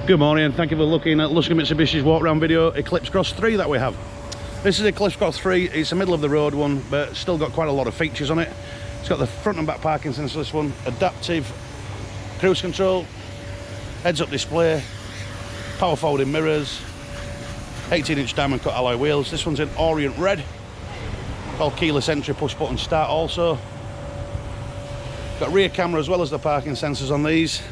Good morning and thank you for looking at Lusky Mitsubishi's walk around video Eclipse Cross 3 that we have. This is Eclipse Cross 3, it's a middle of the road one but still got quite a lot of features on it. It's got the front and back parking sensor, this one, adaptive cruise control, heads up display, power folding mirrors, 18-inch diamond cut alloy wheels. This one's in Orient Red, called keyless entry, push button start also. Got rear camera as well as the parking sensors on these.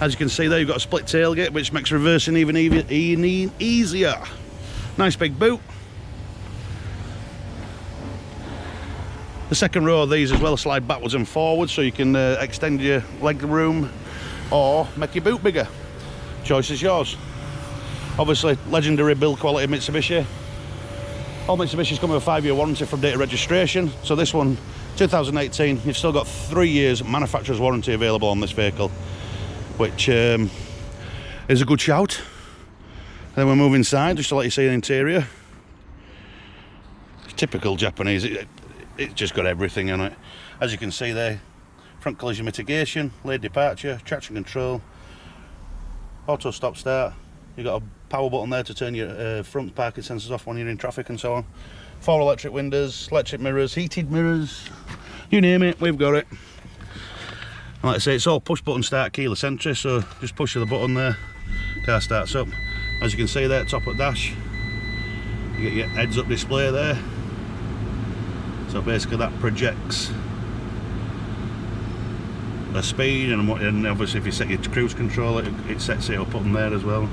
As you can see there, you've got a split tailgate which makes reversing even easier. Nice big boot. The second row of these as well slide backwards and forwards so you can extend your leg room or make your boot bigger. Choice is yours. Obviously legendary build quality Mitsubishi. All Mitsubishis come with a 5-year warranty from date of registration. So this one, 2018, you've still got 3 years manufacturer's warranty available on this vehicle, which is a good shout. And then we'll move inside just to let you see the interior. It's typical Japanese. It's just got everything in it. As you can see there, front collision mitigation, lane departure, traction control, auto stop start. You've got a power button there to turn your front parking sensors off when you're in traffic and so on. 4 electric windows, electric mirrors, heated mirrors, you name it, we've got it. And like I say, it's all push button start, keyless entry, so just push the button there, car starts up. As you can see there, top of the dash, you get your heads up display there. So basically that projects the speed, and obviously if you set your cruise control, it sets it up on there as well.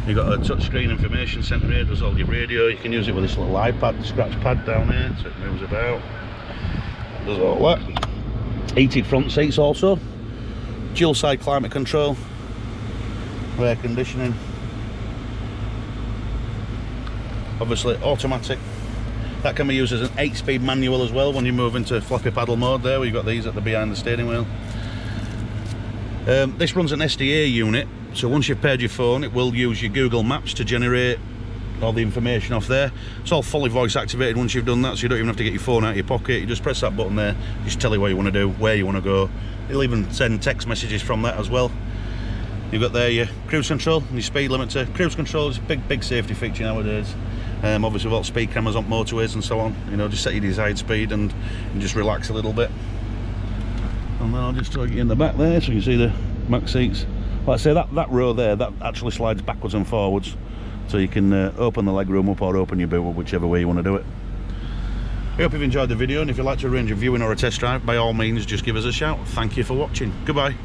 You've got a touchscreen information centre here, does all your radio. You can use it with this little iPad, scratch pad down here, so it moves about. Does all that. Heated front seats also. Dual side climate control. Air conditioning. Obviously automatic. That can be used as an 8-speed manual as well when you move into floppy paddle mode there, where you've got these at the behind the steering wheel. This runs an SDA unit, so once you've paired your phone, it will use your Google Maps to generate all the information off there. It's all fully voice activated once you've done that, so you don't even have to get your phone out of your pocket. You just press that button there, just tell you what you want to do, where you want to go. It'll even send text messages from that as well. You've got there your cruise control and your speed limiter. Cruise control is a big safety feature nowadays. Obviously with all speed cameras on motorways and so on, you know, just set your desired speed and just relax a little bit. And then I'll just throw you in the back there so you can see the back seats. Like I say, that row there, that actually slides backwards and forwards, so you can open the legroom up or open your boot up, whichever way you want to do it. I hope you've enjoyed the video, and if you'd like to arrange a viewing or a test drive, by all means just give us a shout. Thank you for watching. Goodbye.